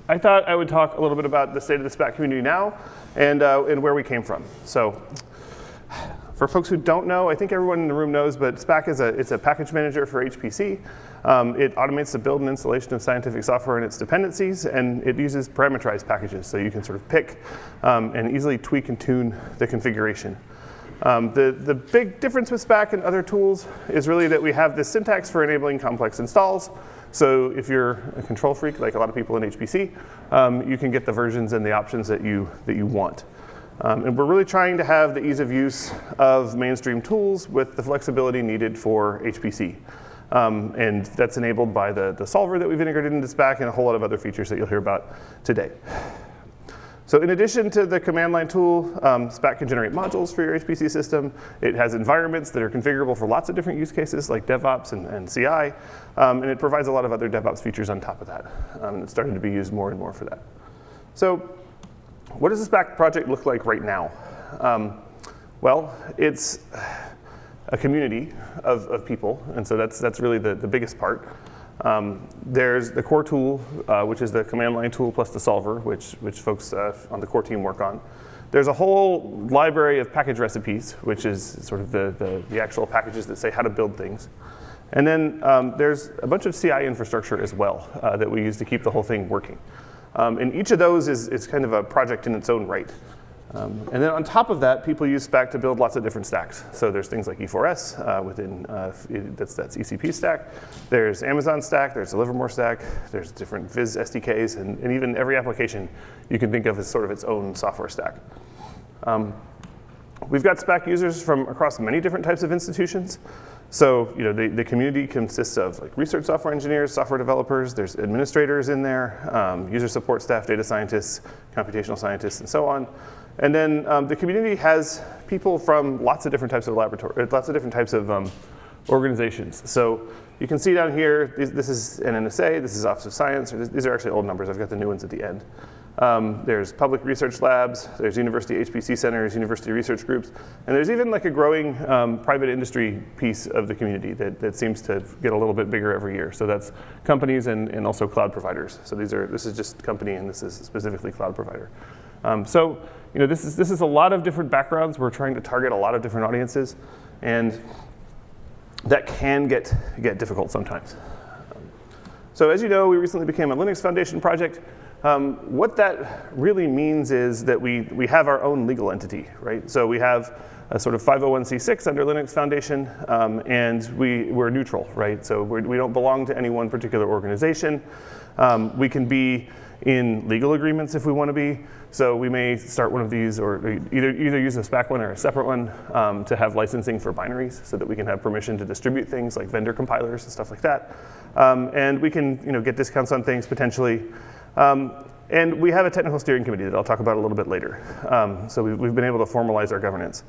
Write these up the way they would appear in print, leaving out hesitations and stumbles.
I thought I would talk a little bit about the state of the Spack community now and where we came from. So for folks who don't know, I think everyone in the room knows, but Spack it's a package manager for HPC. It automates the build and installation of scientific software and its dependencies, and it uses parameterized packages, so you can sort of pick and easily tweak and tune the configuration. The big difference with Spack and other tools is really that we have this syntax for enabling complex installs. So if you're a control freak, like a lot of people in HPC, you can get the versions and the options that you want. And we're really trying to have the ease of use of mainstream tools with the flexibility needed for HPC. And that's enabled by the solver that we've integrated into Spack and a whole lot of other features that you'll hear about today. So in addition to the command line tool, Spack can generate modules for your HPC system. It has environments that are configurable for lots of different use cases like DevOps and CI. And it provides a lot of other DevOps features on top of that. And it's starting to be used more and more for that. So what does the Spack project look like right now? Well, it's a community of people. And so that's really the biggest part. There's the core tool, which is the command line tool plus the solver, which folks on the core team work on. There's a whole library of package recipes, which is sort of the actual packages that say how to build things. And then there's a bunch of CI infrastructure as well that we use to keep the whole thing working. And each of those is kind of a project in its own right. And then on top of that, people use Spack to build lots of different stacks. So there's things like E4S within, that's ECP stack. There's Amazon stack, there's the Livermore stack, there's different Viz SDKs, and even every application you can think of as sort of its own software stack. We've got Spack users from across many different types of institutions. So the community consists of like research software engineers, software developers, there's administrators in there, user support staff, data scientists, computational scientists, and so on. And then the community has people from lots of different types of lots of different types of organizations. So you can see down here, this is an NSA, this is Office of Science, these are actually old numbers, I've got the new ones at the end. There's public research labs, there's university HPC centers, university research groups, and there's even like a growing private industry piece of the community that seems to get a little bit bigger every year. So that's companies and also cloud providers. So this is just company and this is specifically cloud provider. So this is a lot of different backgrounds. We're trying to target a lot of different audiences, and that can get difficult sometimes. So as you know, we recently became a Linux Foundation project. What that really means is that we have our own legal entity, right? So we have a sort of 501c6 under Linux Foundation, and we're neutral, right? So we don't belong to any one particular organization. We can be in legal agreements if we want to be. So we may start one of these or either use a Spack one or a separate one to have licensing for binaries so that we can have permission to distribute things like vendor compilers and stuff like that. And we can get discounts on things potentially. And we have a technical steering committee that I'll talk about a little bit later. So we've been able to formalize our governance.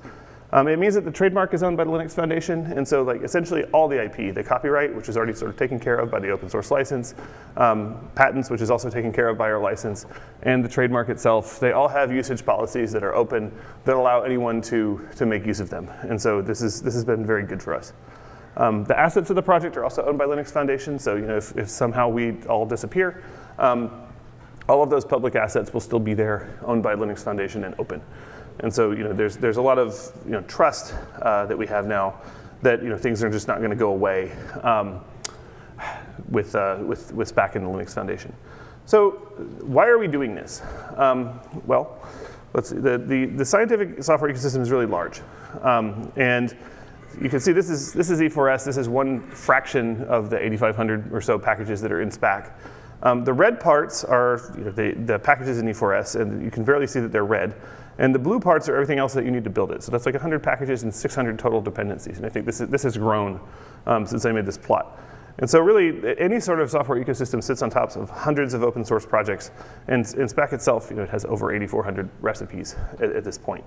It means that the trademark is owned by the Linux Foundation, and so essentially all the IP, the copyright, which is already sort of taken care of by the open source license, patents, which is also taken care of by our license, and the trademark itself, they all have usage policies that are open that allow anyone to make use of them. And so this has been very good for us. The assets of the project are also owned by Linux Foundation, so if somehow we all disappear, all of those public assets will still be there, owned by Linux Foundation and open. And so there's a lot of trust that we have now that things are just not going to go away with Spack and the Linux Foundation. So why are we doing this? Well, let's see. The scientific software ecosystem is really large, and you can see this is E4S. This is one fraction of the 8,500 or so packages that are in Spack. The red parts are the packages in E4S, and you can barely see that they're red. And the blue parts are everything else that you need to build it. So that's like 100 packages and 600 total dependencies. And I think this has grown since I made this plot. And so really, any sort of software ecosystem sits on top of hundreds of open source projects. And Spack itself, it has over 8,400 recipes at this point.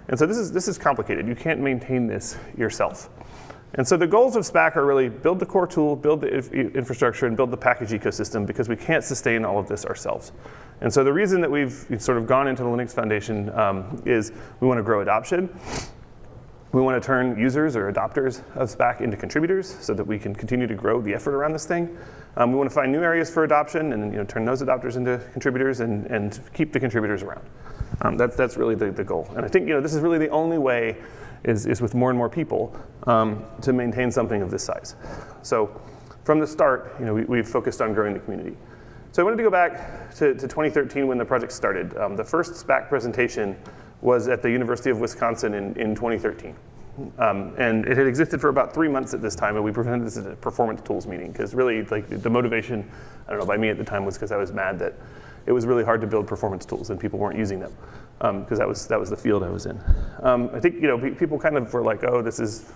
And so this is complicated. You can't maintain this yourself. And so the goals of Spack are really build the core tool, build the infrastructure, and build the package ecosystem because we can't sustain all of this ourselves. And so the reason that we've sort of gone into the Linux Foundation is we want to grow adoption. We want to turn users or adopters of Spack into contributors so that we can continue to grow the effort around this thing. We want to find new areas for adoption and turn those adopters into contributors and keep the contributors around. That's really the goal. And I think this is really the only way is with more and more people to maintain something of this size. So from the start, we've focused on growing the community. So I wanted to go back to 2013 when the project started. The first Spack presentation was at the University of Wisconsin in 2013. And it had existed for about 3 months at this time, and we presented this at a performance tools meeting, because really the motivation, I don't know, by me at the time was because I was mad that it was really hard to build performance tools and people weren't using them, because that was the field I was in. I think people kind of were like, oh, this is,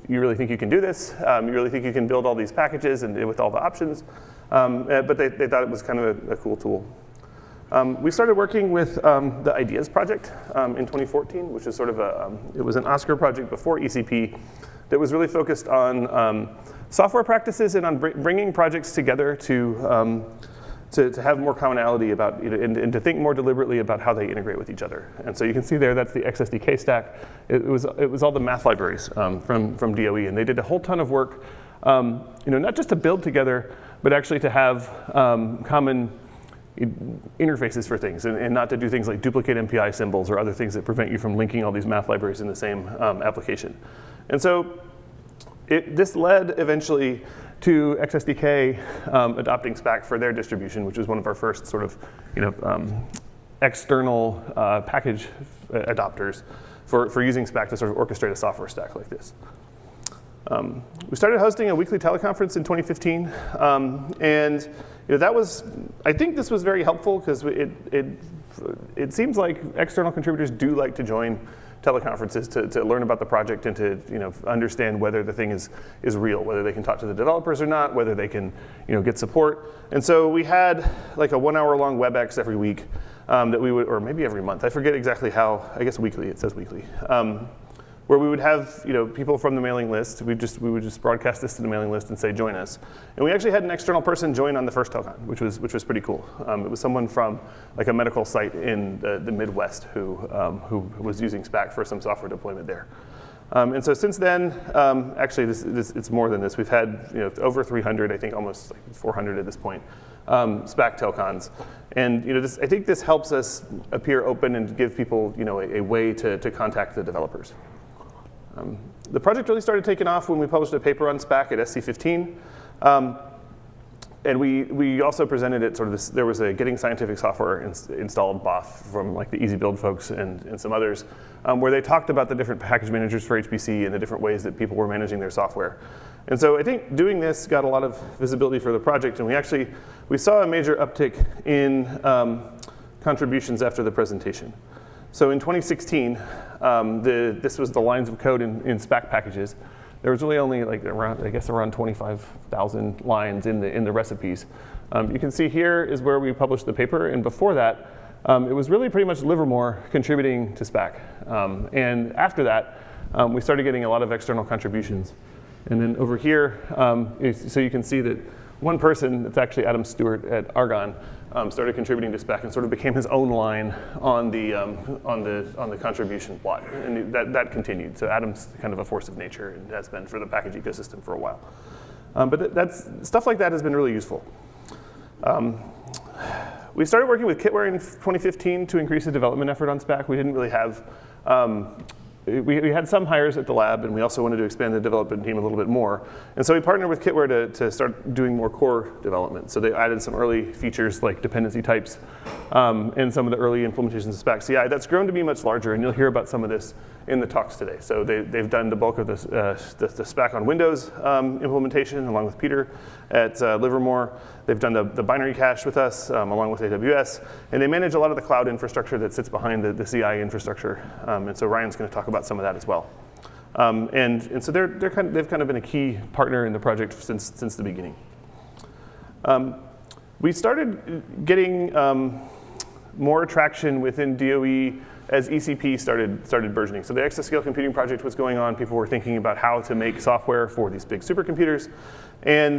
you really think you can do this? You really think you can build all these packages and with all the options? But they thought it was kind of a cool tool. We started working with the Ideas project in 2014, which is sort of it was an Oscar project before ECP that was really focused on software practices and on bringing projects together to have more commonality about, and to think more deliberately about how they integrate with each other. And so you can see there, that's the XSDK stack. It was all the math libraries from DOE, and they did a whole ton of work, not just to build together, but actually to have common interfaces for things, and not to do things like duplicate MPI symbols or other things that prevent you from linking all these math libraries in the same application. And so this led eventually to XSDK adopting Spack for their distribution, which was one of our first sort of external package adopters for using Spack to sort of orchestrate a software stack like this. We started hosting a weekly teleconference in 2015, and that was, I think this was very helpful because it seems like external contributors do like to join teleconferences to learn about the project and to understand whether the thing is real, whether they can talk to the developers or not, whether they can get support. And so we had like a 1 hour long WebEx every week that we would, or maybe every month, I forget exactly how, I guess weekly, it says weekly, where we would have people from the mailing list. We would just broadcast this to the mailing list and say, join us. And we actually had an external person join on the first telecon, which was pretty cool. It was someone from like a medical site in the Midwest who was using Spack for some software deployment there. And so since then, actually it's more than this. We've had over 300, I think almost like 400 at this point, Spack telcons. And I think this helps us appear open and give people a way to contact the developers. The project really started taking off when we published a paper on Spack at SC15. And we also presented it sort of this, there was a Getting Scientific Software installed BOF from like the Easy Build folks and some others, where they talked about the different package managers for HPC and the different ways that people were managing their software. And so I think doing this got a lot of visibility for the project, and we saw a major uptick in contributions after the presentation. So in 2016, this was the lines of code in Spack packages. There was really only like around 25,000 lines in the recipes. You can see here is where we published the paper, and before that, it was really pretty much Livermore contributing to Spack. And after that, we started getting a lot of external contributions. And then over here, so you can see that one person, it's actually Adam Stewart at Argonne, started contributing to Spack and sort of became his own line on the contribution plot, and that continued. So Adam's kind of a force of nature and has been for the package ecosystem for a while. But stuff like that has been really useful. We started working with Kitware in 2015 to increase the development effort on Spack. We didn't really have. We had some hires at the lab, and we also wanted to expand the development team a little bit more. And so we partnered with Kitware to start doing more core development. So they added some early features like dependency types and some of the early implementations of Spack CI. That's grown to be much larger, and you'll hear about some of this in the talks today. So they've done the bulk of the Spack on Windows implementation along with Peter at Livermore. They've done the binary cache with us along with AWS, and they manage a lot of the cloud infrastructure that sits behind the CI infrastructure. And so Ryan's going to talk about some of that as well. And so they've kind of been a key partner in the project since the beginning. We started getting more traction within DOE as ECP started burgeoning. So the exascale computing project was going on. People were thinking about how to make software for these big supercomputers. And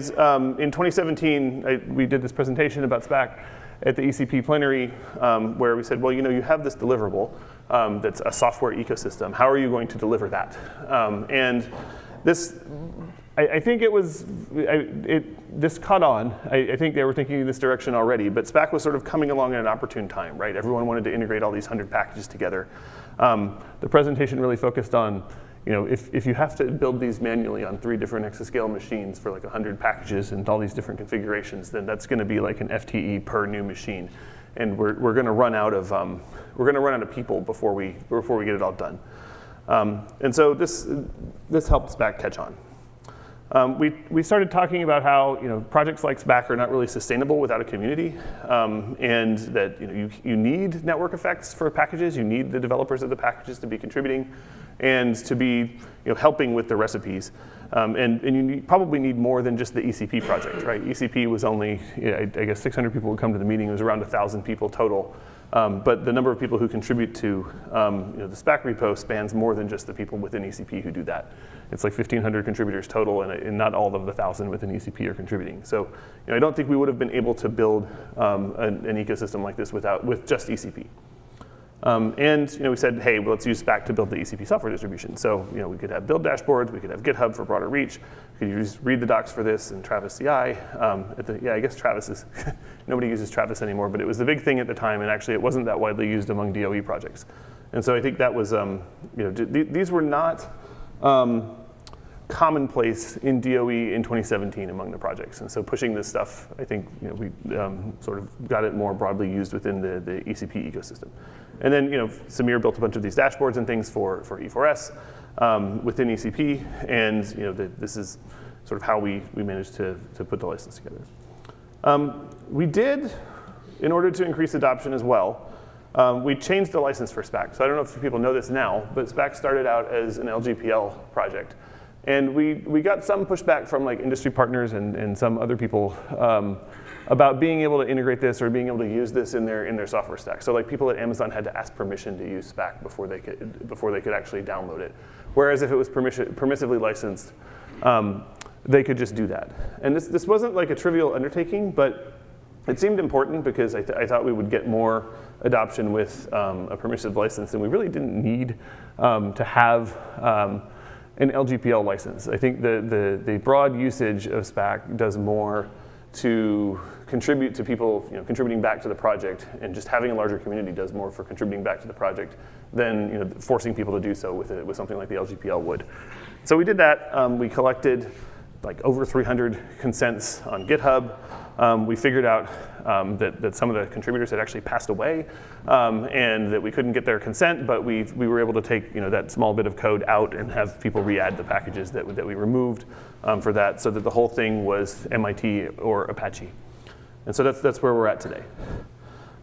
in 2017, we did this presentation about Spack at the ECP plenary, where we said, well, you have this deliverable. that's a software ecosystem. How are you going to deliver that? And this, I think this caught on. I think they were thinking in this direction already, but Spack was sort of coming along at an opportune time, right? Everyone wanted to integrate all these 100 packages together. The presentation really focused on, if you have to build these manually on 3 different exascale machines for like 100 packages and all these different configurations, then that's going to be like an FTE per new machine, and we're going to run out of people before we get it all done. And so this helped Spack catch on. We started talking about how projects like Spack are not really sustainable without a community, and that you need network effects for packages. You need the developers of the packages to be contributing and to be helping with the recipes. And you probably need more than just the ECP project, right? ECP was only, I guess 600 people would come to the meeting. It was around 1,000 people total. But the number of people who contribute to the Spack repo spans more than just the people within ECP who do that. It's like 1,500 contributors total, and not all of the 1,000 within ECP are contributing. So I don't think we would have been able to build an ecosystem like this with just ECP. And we said, hey, well, let's use Spack to build the ECP software distribution. So we could have build dashboards, we could have GitHub for broader reach, we could just read the docs for this and Travis CI. I guess Travis is, nobody uses Travis anymore, but it was the big thing at the time, and actually it wasn't that widely used among DOE projects. And so I think that was, these were not commonplace in DOE in 2017 among the projects. And so pushing this stuff, I think we sort of got it more broadly used within the ECP ecosystem. And then Samir built a bunch of these dashboards and things for E4S within ECP, and this is sort of how we managed to put the license together. We did, in order to increase adoption as well, we changed the license for Spack. So I don't know if people know this now, but Spack started out as an LGPL project. And we got some pushback from like industry partners and some other people about being able to integrate this or being able to use this in their software stack. So like people at Amazon had to ask permission to use Spack before they could actually download it. Whereas if it was permissively licensed, they could just do that. And this wasn't like a trivial undertaking, but it seemed important because I thought we would get more adoption with a permissive license, and we really didn't need to have an LGPL license. I think the broad usage of Spack does more to contribute to people contributing back to the project, and just having a larger community does more for contributing back to the project than forcing people to do so with something like the LGPL would. So we did that. We collected like over 300 consents on GitHub. We figured out that some of the contributors had actually passed away, and that we couldn't get their consent, but we were able to take that small bit of code out and have people re-add the packages that we removed for that, so that the whole thing was MIT or Apache. And so that's where we're at today.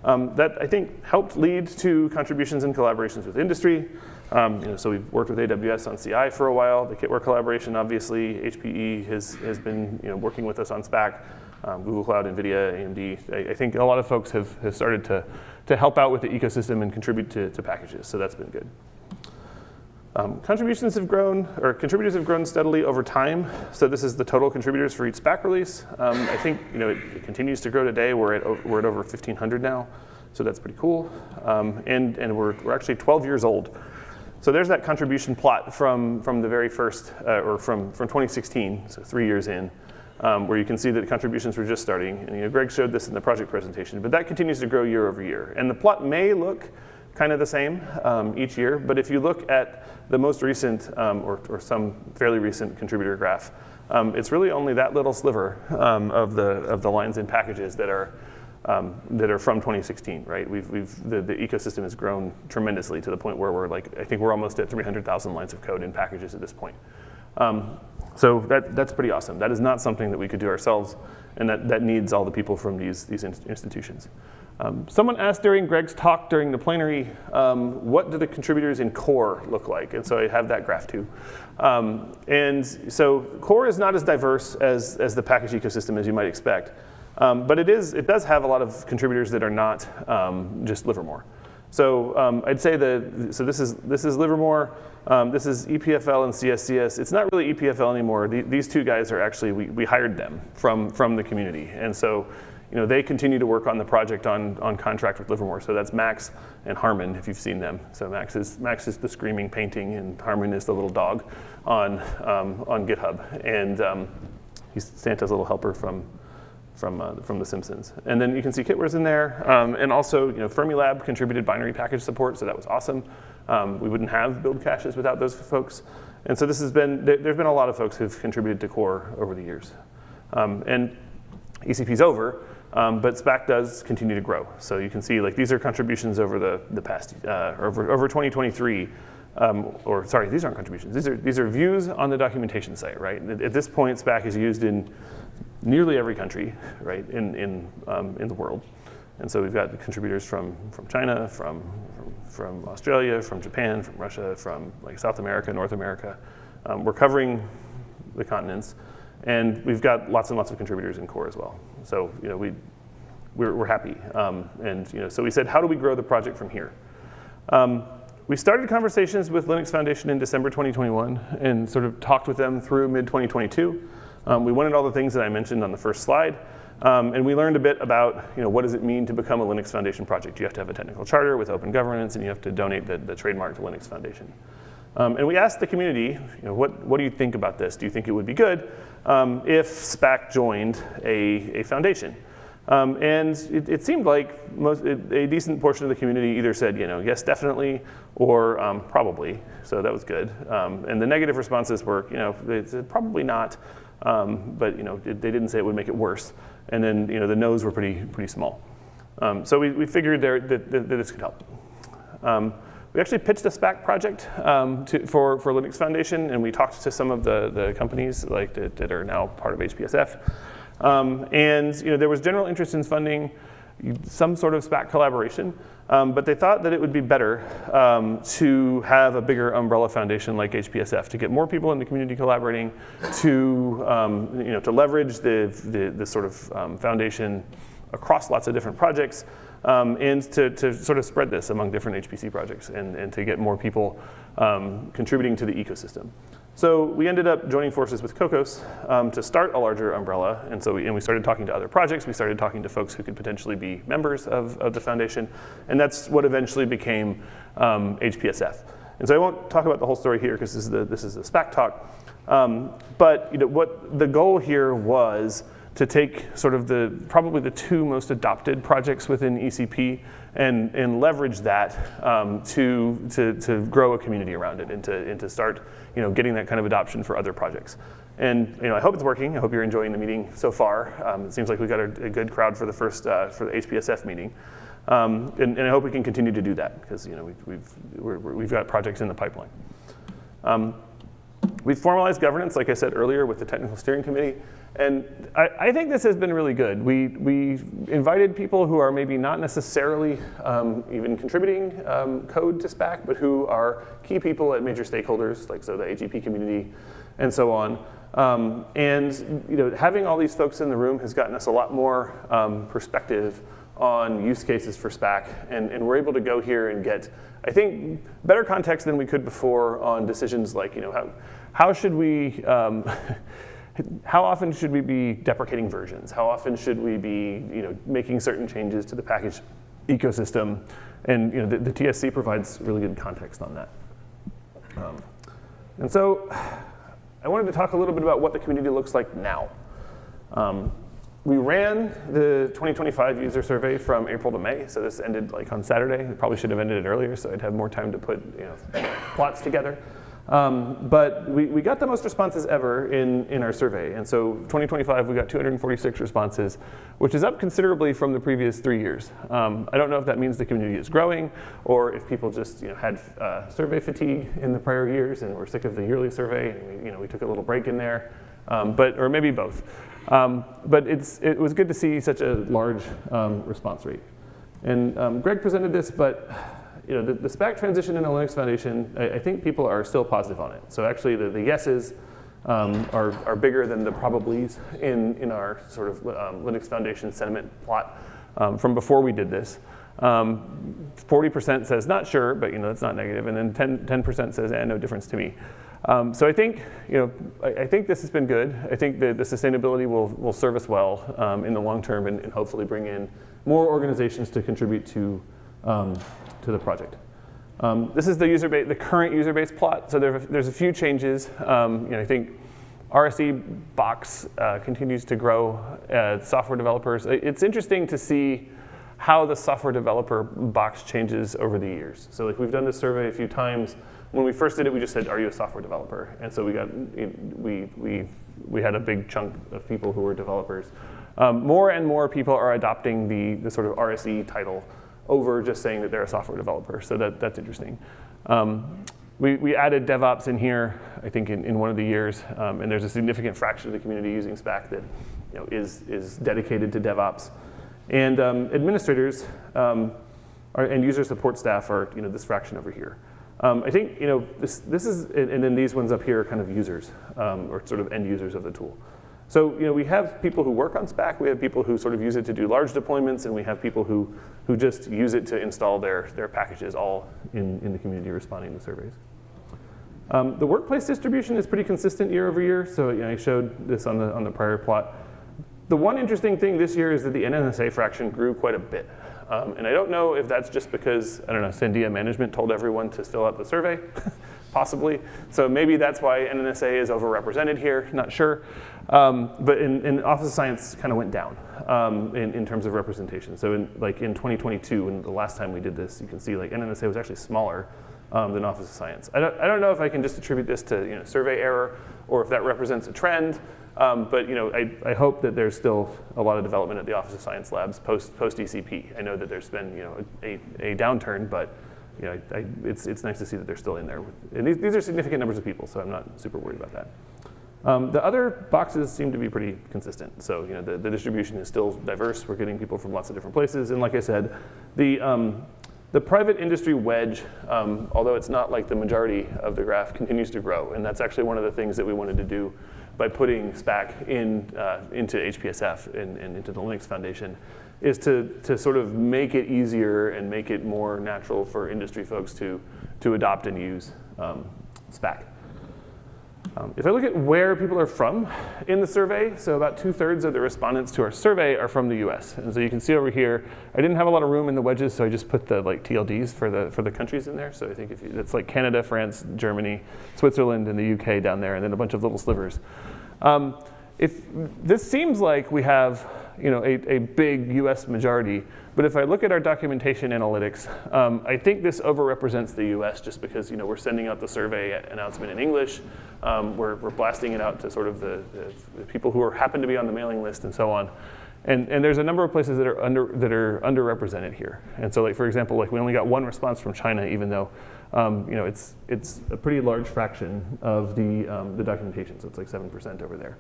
That, I think, helped lead to contributions and collaborations with industry. So we've worked with AWS on CI for a while. The Kitware collaboration, obviously. HPE has been working with us on Spack. Google Cloud, NVIDIA, AMD. I think a lot of folks have started to help out with the ecosystem and contribute to packages, so that's been good. Contributors have grown steadily over time. So this is the total contributors for each Spack release. I think it continues to grow today. We're at over 1,500 now, so that's pretty cool. And we're actually 12 years old. So there's that contribution plot from the very first, or from 2016, so 3 years in. Where you can see that the contributions were just starting. And Greg showed this in the project presentation, but that continues to grow year over year. And the plot may look kind of the same each year, but if you look at the most recent or some fairly recent contributor graph, it's really only that little sliver of the lines in packages that are from 2016, right? The ecosystem has grown tremendously to the point where I think we're almost at 300,000 lines of code in packages at this point. So that's pretty awesome. That is not something that we could do ourselves, and that needs all the people from these institutions. Someone asked during Greg's talk during the plenary, what do the contributors in core look like? And so I have that graph too. And so core is not as diverse as the package ecosystem as you might expect, but it does have a lot of contributors that are not just Livermore. So I'd say so this is Livermore. This is EPFL and CSCS. It's not really EPFL anymore. These two guys are actually, we hired them from the community. And so they continue to work on the project on contract with Livermore. So that's Max and Harmon, if you've seen them. So Max is the screaming painting, and Harmon is the little dog on GitHub. And he's Santa's little helper from The Simpsons. And then you can see Kitler's in there. And also, Fermilab contributed binary package support, so that was awesome. We wouldn't have build caches without those folks. And so there's been a lot of folks who've contributed to core over the years. And ECP's over, but Spack does continue to grow. So you can see these are contributions over the past, over 2023. Sorry, these aren't contributions. These are views on the documentation site, right? At this point, Spack is used in nearly every country, right, in the world. And so we've got contributors from China, from Australia, from Japan, from Russia, from South America, North America. We're covering the continents, and we've got lots and lots of contributors in core as well. So we're happy. So we said, how do we grow the project from here? We started conversations with Linux Foundation in December 2021 and sort of talked with them through mid-2022. We wanted all the things that I mentioned on the first slide. And we learned a bit about what does it mean to become a Linux Foundation project. You have to have a technical charter with open governance, and you have to donate the trademark to Linux Foundation. And we asked the community, what do you think about this? Do you think it would be good if Spack joined a foundation? And it seemed like a decent portion of the community either said, yes, definitely, or probably. So that was good. And the negative responses were, they said probably not, but they didn't say it would make it worse. And then the no's were pretty small. So we figured that this could help. We actually pitched a Spack project for Linux Foundation, and we talked to some of the companies that are now part of HPSF. And there was general interest in funding some sort of Spack collaboration, but they thought that it would be better to have a bigger umbrella foundation like HPSF to get more people in the community collaborating, to leverage the sort of foundation across lots of different projects, and to sort of spread this among different HPC projects and to get more people contributing to the ecosystem. So we ended up joining forces with Cocos to start a larger umbrella, and so we started talking to other projects. We started talking to folks who could potentially be members of the foundation, and that's what eventually became HPSF. And so I won't talk about the whole story here because this is the Spack talk, but what the goal here was to take sort of probably the two most adopted projects within ECP and leverage that to grow a community around it and to start getting that kind of adoption for other projects. And I hope it's working. I hope you're enjoying the meeting so far. It seems like we got a good crowd for the HPSF meeting, and I hope we can continue to do that because we've got projects in the pipeline. We've formalized governance, like I said earlier, with the technical steering committee. And I think this has been really good. We invited people who are maybe not necessarily even contributing code to Spack, but who are key people at major stakeholders, so the AGP community and so on. And having all these folks in the room has gotten us a lot more perspective on use cases for Spack. And we're able to go here and get, I think, better context than we could before on decisions like, how should we, how often should we be deprecating versions? How often should we be, making certain changes to the package ecosystem? And the TSC provides really good context on that. And so I wanted to talk a little bit about what the community looks like now. We ran the 2025 user survey from April to May, so this ended on Saturday. It probably should have ended it earlier, so I'd have more time to put plots together. But we got the most responses ever in our survey. And so 2025, we got 246 responses, which is up considerably from the previous 3 years. I don't know if that means the community is growing or if people just had survey fatigue in the prior years and were sick of the yearly survey. And we took a little break in there, or maybe both. But it was good to see such a large response rate. And Greg presented this, but the Spack transition in the Linux Foundation, I think people are still positive on it. So actually the yeses are bigger than the probablys in our sort of Linux Foundation sentiment plot from before we did this. 40% says not sure, but that's not negative, and then 10% says no difference to me. So I think, I think this has been good. I think that the sustainability will serve us well in the long term and hopefully bring in more organizations to contribute to the project. This is the current user base plot. So there's a few changes. I think RSE box continues to grow. Software developers. It's interesting to see how the software developer box changes over the years. So like we've done this survey a few times. When we first did it, we just said, "Are you a software developer?" And so we had a big chunk of people who were developers. More and more people are adopting the sort of RSE title over just saying that they're a software developer. So that's interesting. We added DevOps in here, I think, in one of the years, and there's a significant fraction of the community using Spack that is dedicated to DevOps. And administrators and user support staff are this fraction over here. I think this is, and then these ones up here are kind of users or sort of end users of the tool. So we have people who work on Spack, we have people who sort of use it to do large deployments, and we have people who just use it to install their packages, all in the community responding to surveys. The workplace distribution is pretty consistent year over year. So I showed this on the prior plot. The one interesting thing this year is that the NNSA fraction grew quite a bit. And I don't know if that's just because, Sandia management told everyone to fill out the survey, possibly. So maybe that's why NNSA is overrepresented here, not sure. But in Office of Science kind of went down in terms of representation. So in 2022, and the last time we did this, you can see NNSA was actually smaller than Office of Science. I don't know if I can just attribute this to survey error or if that represents a trend. But I hope that there's still a lot of development at the Office of Science labs post ECP. I know that there's been a downturn, but it's nice to see that they're still in there. And these are significant numbers of people, so I'm not super worried about that. The other boxes seem to be pretty consistent. So the distribution is still diverse. We're getting people from lots of different places. And like I said, the private industry wedge, although it's not like the majority of the graph, continues to grow. And that's actually one of the things that we wanted to do by putting Spack into HPSF and into the Linux Foundation, is to sort of make it easier and make it more natural for industry folks to adopt and use Spack. If I look at where people are from in the survey, so about 2/3 of the respondents to our survey are from the US. And so you can see over here, I didn't have a lot of room in the wedges, so I just put the TLDs for the countries in there. So I think it's like Canada, France, Germany, Switzerland, and the UK down there, and then a bunch of little slivers. If this seems like we have a big US majority, but if I look at our documentation analytics, I think this overrepresents the US just because we're sending out the survey announcement in English. We're blasting it out to sort of the people who happen to be on the mailing list and so on. And there's a number of places that are underrepresented here. And so for example, we only got one response from China, even though it's a pretty large fraction of the documentation. So it's like 7% over there.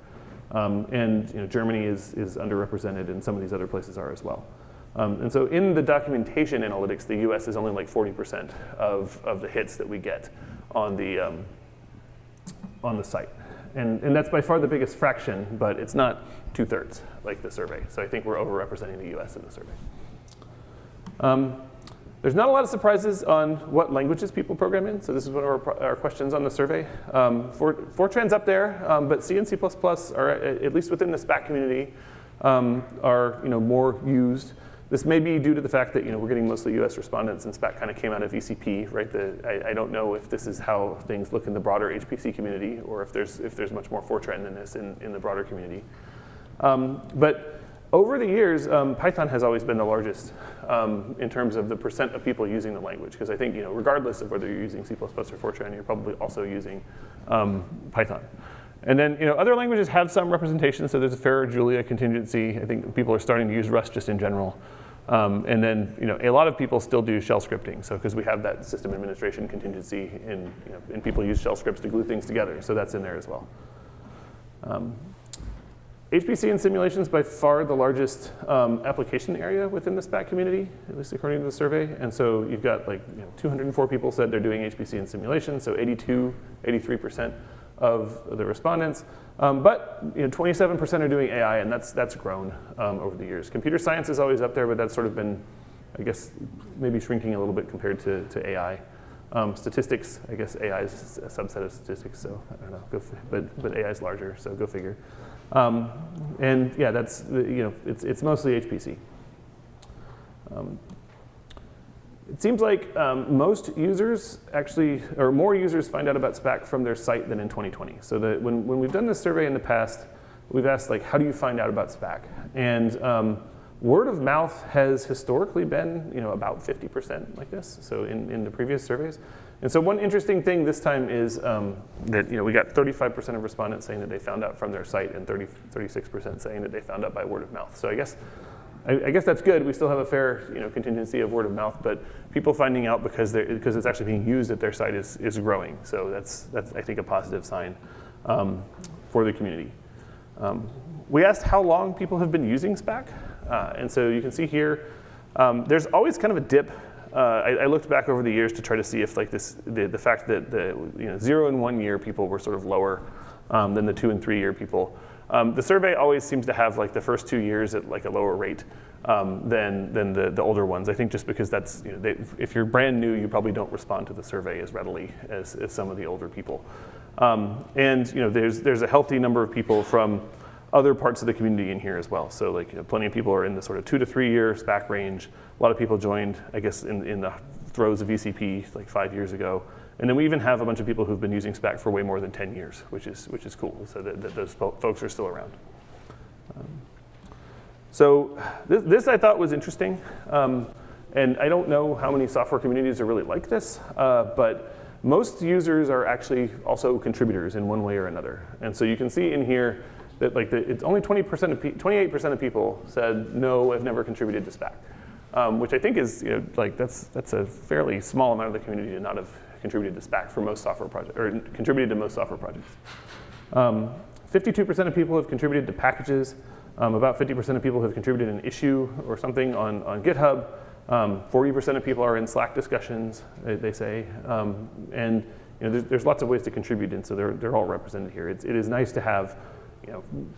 And Germany is underrepresented, and some of these other places are as well. And so in the documentation analytics, the US is only like 40% of the hits that we get on the site. And that's by far the biggest fraction, but it's not 2/3 like the survey. So I think we're overrepresenting the US in the survey. There's not a lot of surprises on what languages people program in. So this is one of our questions on the survey. Fortran's up there, but C and C++ are, at least within the Spack community, are more used. This may be due to the fact that we're getting mostly US respondents, and Spack kind of came out of ECP, right? I don't know if this is how things look in the broader HPC community, or if there's much more Fortran than this in the broader community. But over the years, Python has always been the largest in terms of the percent of people using the language, because I think regardless of whether you're using C++ or Fortran, you're probably also using Python. And then other languages have some representation, so there's a fair Julia contingency. I think people are starting to use Rust just in general. And then a lot of people still do shell scripting, so because we have that system administration contingency, and people use shell scripts to glue things together, so that's in there as well. HPC and simulations by far the largest application area within the Spack community, at least according to the survey. And so you've got 204 people said they're doing HPC and simulations, so 83% of the respondents. But 27% are doing AI, and that's grown over the years. Computer science is always up there, but that's sort of been, I guess, maybe shrinking a little bit compared to AI. Statistics, I guess AI is a subset of statistics, so I don't know, but AI is larger, so go figure. And yeah, that's, it's mostly HPC. It seems like most users actually, or more users find out about Spack from their site than in 2020. So that when we've done this survey in the past, we've asked like, how do you find out about Spack? And word of mouth has historically been about 50% like this, so in the previous surveys. And so one interesting thing this time is that we got 35% of respondents saying that they found out from their site and 36% saying that they found out by word of mouth. So I guess that's good. We still have a fair contingency of word of mouth, but people finding out because it's actually being used at their site is growing. So that's I think a positive sign for the community. We asked how long people have been using Spack, and so you can see here there's always kind of a dip. I looked back over the years to try to see if like the fact that the 0 and 1 year people were sort of lower than the 2 and 3 year people. The survey always seems to have like the first 2 years at like a lower rate than the older ones. I think just because that's if you're brand new, you probably don't respond to the survey as readily as some of the older people. And there's a healthy number of people from other parts of the community in here as well. So like plenty of people are in the sort of 2 to 3 year Spack range. A lot of people joined, I guess, in the throes of VCP like 5 years ago. And then we even have a bunch of people who've been using Spack for way more than 10 years, which is cool. So that those folks are still around. So this I thought was interesting. And I don't know how many software communities are really like this, but most users are actually also contributors in one way or another. And so you can see in here that like it's only 28% of people said, no, I've never contributed to Spack, which I think is that's a fairly small amount of the community to not have contributed to Spack for most software projects, or contributed to most software projects. 52% of people have contributed to packages. About 50% of people have contributed an issue or something on GitHub. 40% of people are in Slack discussions, they say. And there's lots of ways to contribute, and so they're all represented here. It is nice to have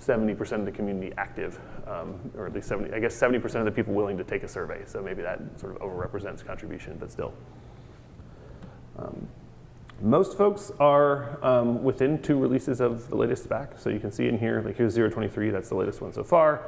70% of the community active, or at least 70% of the people willing to take a survey. So maybe that sort of overrepresents contribution, but still. Most folks are within 2 releases of the latest Spack. So you can see in here, like here's 0.23, that's the latest one so far.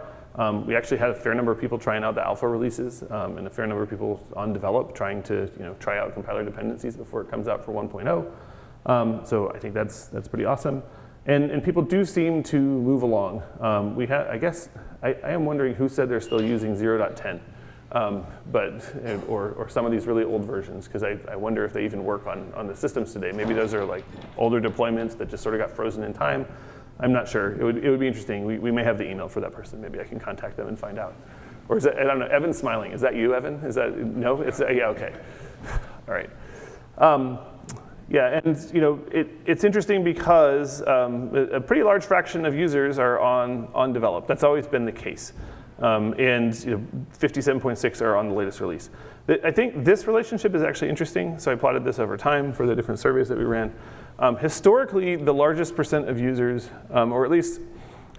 We actually had a fair number of people trying out the alpha releases, and a fair number of people on develop trying to try out compiler dependencies before it comes out for 1.0. So I think that's pretty awesome. And people do seem to move along. I guess I am wondering who said they're still using 0.10. Or some of these really old versions, because I wonder if they even work on the systems today. Maybe those are like older deployments that just sort of got frozen in time. I'm not sure. It would be interesting. We may have the email for that person. Maybe I can contact them and find out. Or is that, I don't know, Evan's smiling. Is that you, Evan? Is that, no? It's, yeah, okay. All right. Yeah, and it's interesting because a pretty large fraction of users are on develop. That's always been the case. And 57.6 are on the latest release. I think this relationship is actually interesting. So I plotted this over time for the different surveys that we ran. Historically, the largest percent of users, or at least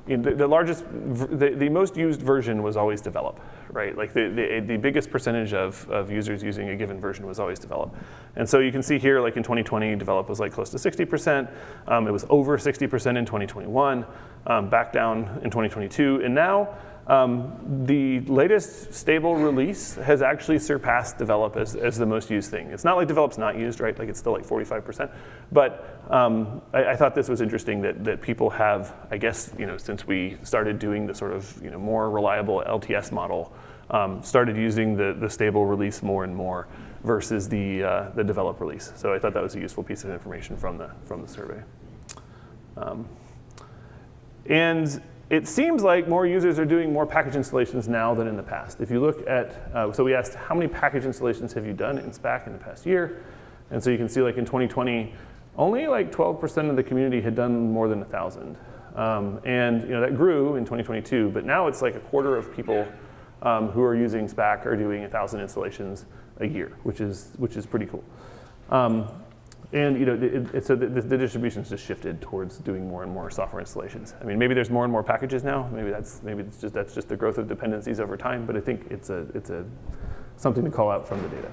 the most used version was always develop, right? Like the biggest percentage of users using a given version was always develop. And so you can see here, like in 2020, develop was like close to 60%. It was over 60% in 2021, back down in 2022. And now the latest stable release has actually surpassed develop as the most used thing. It's not like develop's not used, right? Like it's still like 45%. But I thought this was interesting that people have, I guess, since we started doing the sort of more reliable LTS model, started using the stable release more and more versus the develop release. So I thought that was a useful piece of information from the survey. And it seems like more users are doing more package installations now than in the past. If you look at, so we asked how many package installations have you done in Spack in the past year? And so you can see like in 2020, only like 12% of the community had done more than 1,000. And that grew in 2022, but now it's like a quarter of people who are using Spack are doing 1,000 installations a year, which is pretty cool. And so the distribution's just shifted towards doing more and more software installations. I mean, maybe there's more and more packages now. Maybe that's just the growth of dependencies over time. But I think it's something to call out from the data.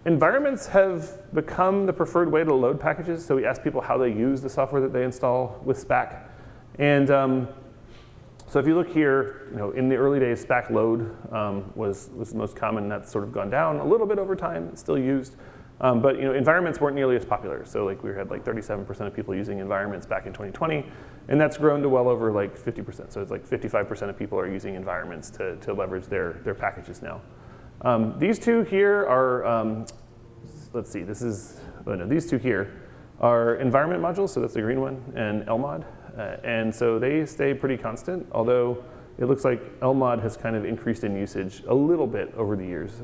Environments have become the preferred way to load packages. So we asked people how they use the software that they install with Spack. And so if you look here, in the early days, Spack load was the most common. That's sort of gone down a little bit over time. It's still used. But environments weren't nearly as popular. So we had 37% of people using environments back in 2020. And that's grown to well over 50%. So it's 55% of people are using environments to leverage their packages now. These two here are, let's see, these two here are environment modules, so that's the green one, and LMOD. And so they stay pretty constant, although it looks like LMOD has kind of increased in usage a little bit over the years.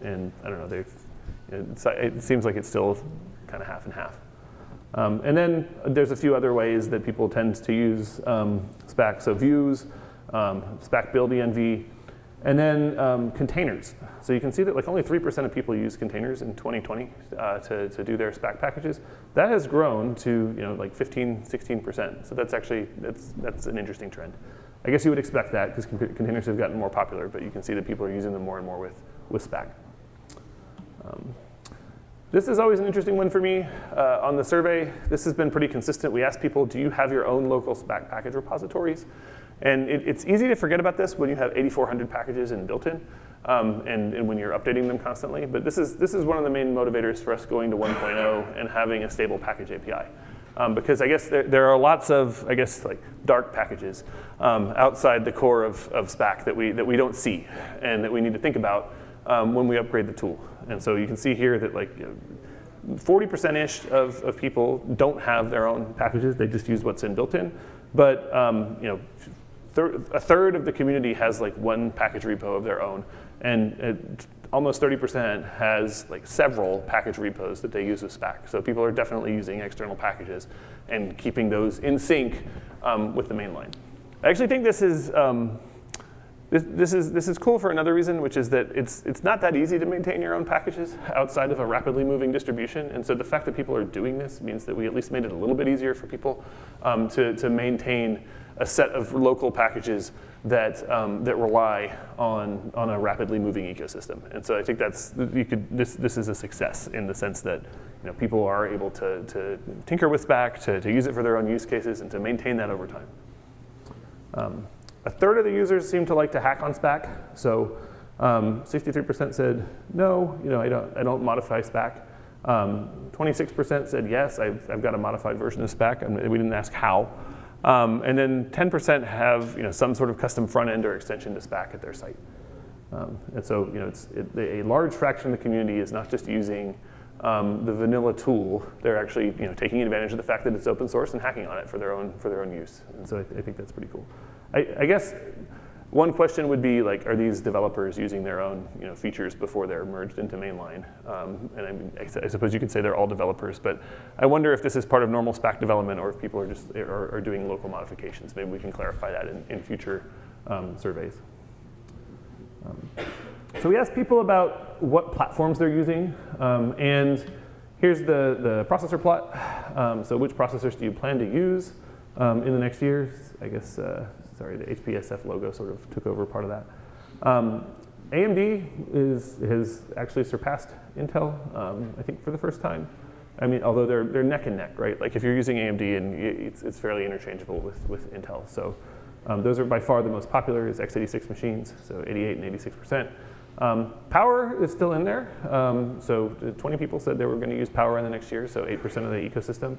And I don't know, it seems like it's still kind of half and half. And then there's a few other ways that people tend to use Spack. So views, Spack build env, and then containers. So you can see that only 3% of people use containers in 2020 to do their Spack packages. That has grown to 15, 16%. So that's actually that's an interesting trend. I guess you would expect that because containers have gotten more popular, but you can see that people are using them more and more with Spack. This is always an interesting one for me. On the survey, this has been pretty consistent. We asked people, do you have your own local Spack package repositories? And it's easy to forget about this when you have 8,400 packages in built-in and when you're updating them constantly. But this is one of the main motivators for us going to 1.0 and having a stable package API. Because I guess there are lots of, dark packages outside the core of Spack that we don't see and that we need to think about when we upgrade the tool. And so you can see here that 40%-ish of people don't have their own packages. They just use what's in built-in. But a third of the community has one package repo of their own. And almost 30% has several package repos that they use with Spack. So people are definitely using external packages and keeping those in sync with the main line. I actually think this is This is cool for another reason, which is that it's not that easy to maintain your own packages outside of a rapidly moving distribution. And so the fact that people are doing this means that we at least made it a little bit easier for people to maintain a set of local packages that rely on a rapidly moving ecosystem. And so I think this is a success in the sense that people are able to tinker with Spack, to use it for their own use cases, and to maintain that over time. A third of the users seem to like to hack on Spack. So 63% said, no, I don't modify Spack. 26% said, yes, I've got a modified version of Spack. We didn't ask how. And then 10% have some sort of custom front end or extension to Spack at their site. And so a large fraction of the community is not just using the vanilla tool. They're actually taking advantage of the fact that it's open source and hacking on it for their own use. And so I think that's pretty cool. I guess one question would be are these developers using their own features before they're merged into mainline? And I suppose you could say they're all developers, but I wonder if this is part of normal Spack development or if people are just are doing local modifications. Maybe we can clarify that in future surveys. So we asked people about what platforms they're using, and here's the processor plot. So which processors do you plan to use in the next years? I guess, sorry, the HPSF logo sort of took over part of that. AMD has actually surpassed Intel, I think, for the first time. I mean, although they're neck and neck, right? If you're using AMD, and it's fairly interchangeable with Intel. So those are by far the most popular is x86 machines, so 88 and 86%. Power is still in there. So 20 people said they were going to use Power in the next year, so 8% of the ecosystem.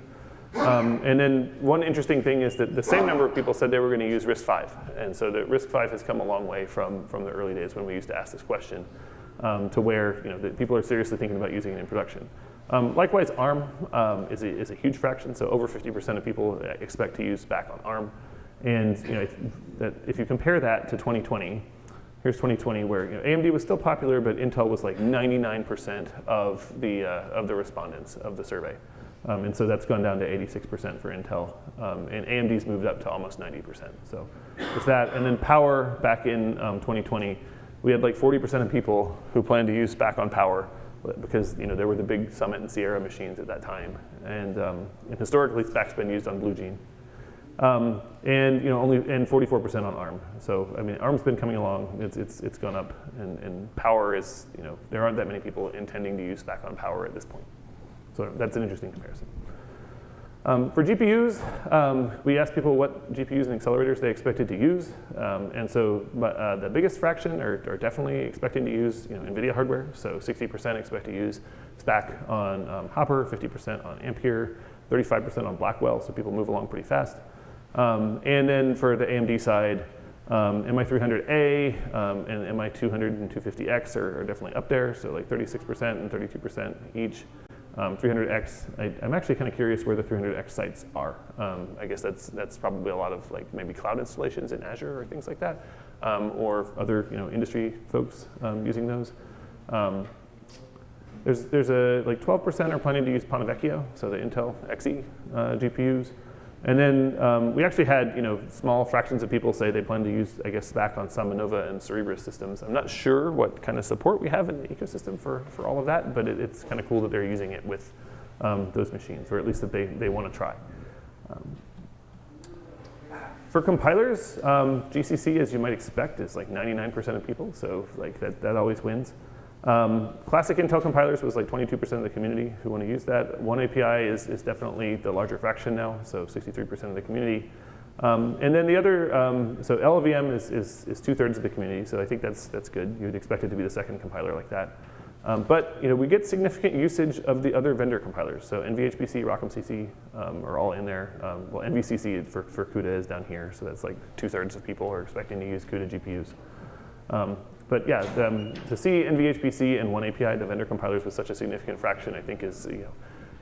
And then one interesting thing is that the same number of people said they were going to use RISC-V. And so the RISC-V has come a long way from the early days when we used to ask this question to where that people are seriously thinking about using it in production. Likewise, ARM is a huge fraction. So over 50% of people expect to use Spack on ARM. And that if you compare that to 2020, here's 2020 where AMD was still popular, but Intel was 99% of the respondents of the survey. And so that's gone down to 86% for Intel. And AMD's moved up to almost 90%. So there's that. And then Power back in 2020, we had 40% of people who planned to use Spack on Power because there were the big Summit and Sierra machines at that time. And historically, Spack's been used on Blue Gene. And only 44% on ARM. So I mean, ARM's been coming along. It's gone up, and Power is there aren't that many people intending to use Spack on Power at this point. So that's an interesting comparison. For GPUs, we asked people what GPUs and accelerators they expected to use, and so the biggest fraction are definitely expecting to use NVIDIA hardware. So 60% expect to use Spack on Hopper, 50% on Ampere, 35% on Blackwell. So people move along pretty fast. And then for the AMD side, MI300A and MI200 and 250X are definitely up there. So like 36% and 32% each. 300X, I'm actually kind of curious where the 300X sites are. I guess that's probably a lot of like maybe cloud installations in Azure or things like that, or other industry folks using those. There's a like 12% are planning to use Ponte Vecchio, so the Intel Xe GPUs. And then we actually had small fractions of people say they plan to use, I guess, Spack on some Innova and Cerebrus systems. I'm not sure what kind of support we have in the ecosystem for all of that, but it's kind of cool that they're using it with those machines, or at least that they want to try. For compilers, GCC, as you might expect, is like 99% of people, so like that always wins. Classic Intel compilers was like 22% of the community who want to use that. One API is definitely the larger fraction now, so 63% of the community. And then the other, so LLVM is 2/3 of the community, so I think that's good. You'd expect it to be the second compiler like that. But we get significant usage of the other vendor compilers. So NVHPC, ROCmCC are all in there. Well, NVCC for CUDA is down here, so that's like 2/3 of people are expecting to use CUDA GPUs. But yeah, to see NVHPC and one API, the vendor compilers, with such a significant fraction, I think is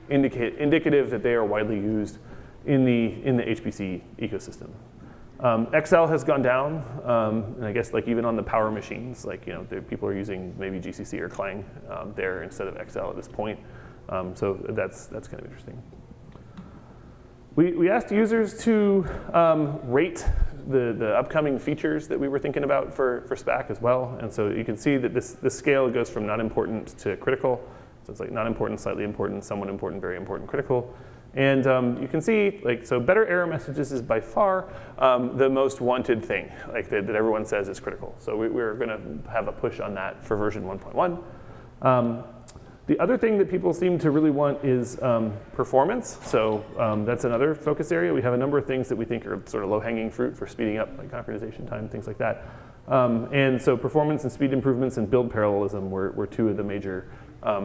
indicative that they are widely used in the HPC ecosystem. XL has gone down, and I guess like even on the Power machines, like people are using maybe GCC or Clang there instead of XL at this point. So that's kind of interesting. We asked users to rate the upcoming features that we were thinking about for Spack as well. And so you can see that this scale goes from not important to critical. So it's like not important, slightly important, somewhat important, very important, critical. And you can see, so better error messages is by far the most wanted thing, that everyone says is critical. So we're going to have a push on that for version 1.1. The other thing that people seem to really want is performance. So that's another focus area. We have a number of things that we think are sort of low-hanging fruit for speeding up like concretization time, things like that. And so performance and speed improvements and build parallelism were two of the major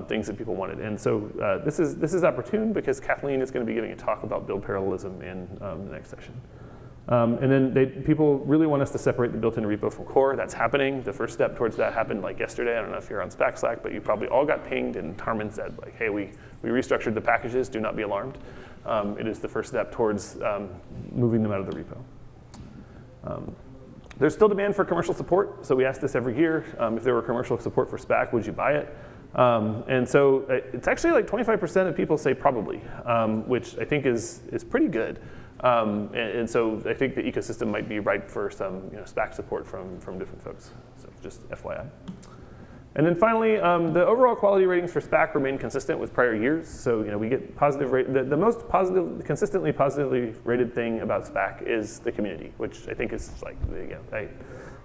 things that people wanted. And so this is opportune because Kathleen is going to be giving a talk about build parallelism in the next session. And then people really want us to separate the built-in repo from core. That's happening. The first step towards that happened like yesterday. I don't know if you're on Spack Slack, but you probably all got pinged, and Harman said, like, hey, we restructured the packages. Do not be alarmed. It is the first step towards moving them out of the repo. There's still demand for commercial support. So we ask this every year. If there were commercial support for Spack, would you buy it? And so it's actually like 25% of people say probably, which I think is pretty good. And so I think the ecosystem might be ripe for some Spack support from different folks. So just FYI. And then finally, the overall quality ratings for Spack remain consistent with prior years. So we get positive rate. The most consistently positively rated thing about Spack is the community, which I think is like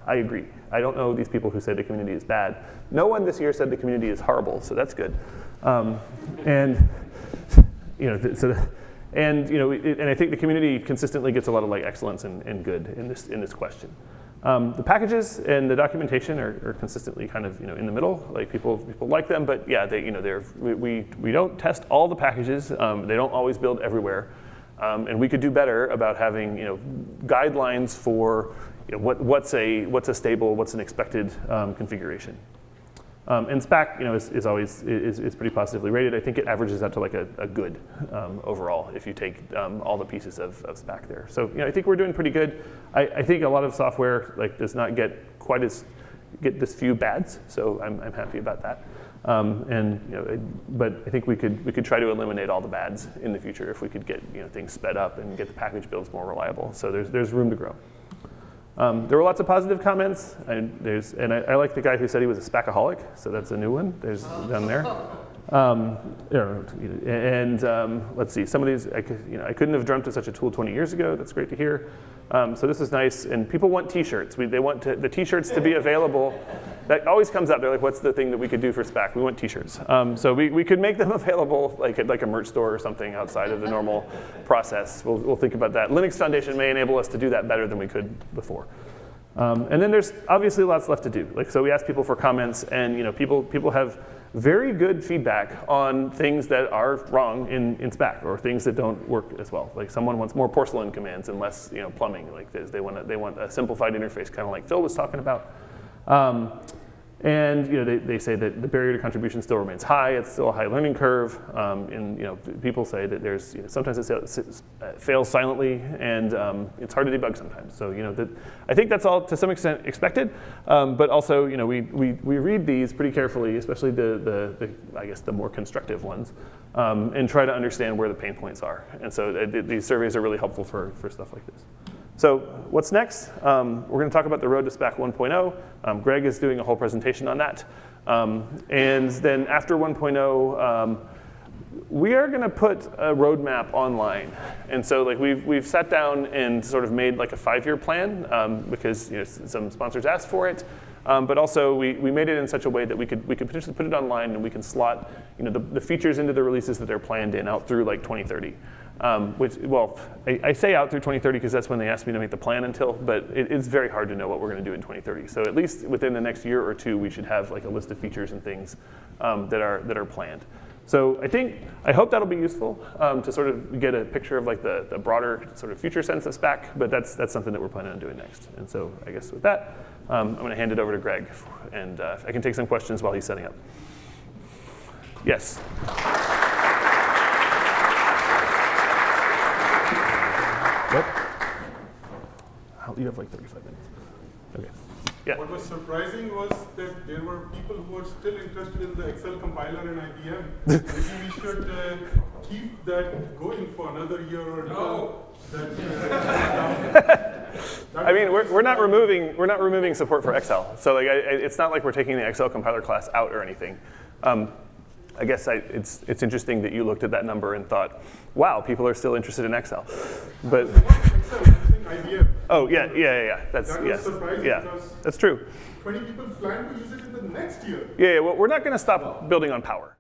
I agree. I don't know these people who say the community is bad. No one this year said the community is horrible, so that's good. And I think the community consistently gets a lot of like excellence and good in this question. The packages and the documentation are consistently kind of in the middle. Like people like them, but yeah, we don't test all the packages. They don't always build everywhere, and we could do better about having guidelines for what's a stable, what's an expected configuration. And Spack, is always pretty positively rated. I think it averages out to like a good overall if you take all the pieces of Spack there. So I think we're doing pretty good. I think a lot of software does not get this few bads, so I'm happy about that. But I think we could try to eliminate all the bads in the future if we could get things sped up and get the package builds more reliable. So there's room to grow. There were lots of positive comments, and I like the guy who said he was a Spackaholic, so that's a new one. There's down there. Let's see, some of these, I couldn't have dreamt of such a tool 20 years ago. That's great to hear. So this is nice, and people want t-shirts. They want the t-shirts to be available. That always comes up. They're like, what's the thing that we could do for Spack? We want t-shirts. So we could make them available like at a merch store or something outside of the normal process. We'll think about that. Linux Foundation may enable us to do that better than we could before. And then there's obviously lots left to do. So we asked people for comments, and people have very good feedback on things that are wrong in Spack or things that don't work as well. Like someone wants more porcelain commands and less plumbing like this. They want a simplified interface, kind of like Phil was talking about. And they say that the barrier to contribution still remains high. It's still a high learning curve. And people say that there's sometimes it fails silently, and it's hard to debug sometimes. So I think that's all to some extent expected. But also we read these pretty carefully, especially the I guess the more constructive ones, and try to understand where the pain points are. And so these surveys are really helpful for stuff like this. So what's next? We're going to talk about the road to Spack 1.0. Greg is doing a whole presentation on that. And then after 1.0, we are going to put a roadmap online. And so we've sat down and sort of made like a 5-year plan because some sponsors asked for it. But also we made it in such a way that we could potentially put it online, and we can slot the features into the releases that they're planned in out through like 2030. I say out through 2030 because that's when they asked me to make the plan until, but it's very hard to know what we're going to do in 2030. So at least within the next year or two, we should have like a list of features and things that are planned. So I hope that'll be useful to sort of get a picture of like the broader sort of future sense of Spack, but that's something that we're planning on doing next. And so I guess with that, I'm going to hand it over to Greg, and I can take some questions while he's setting up. Yes. What? You have like 35 minutes. Okay. Yeah. What was surprising was that there were people who were still interested in the Excel compiler and IBM. Maybe we should keep that going for another year or no. I mean, we're not removing support for Excel. So it's not like we're taking the Excel compiler class out or anything. I guess it's interesting that you looked at that number and thought, wow, people are still interested in Excel. But IBM. Oh yeah. That's surprising. Yeah, that's true. 20 people plan to use it in the next year. Yeah. Well, we're not going to stop building on Power.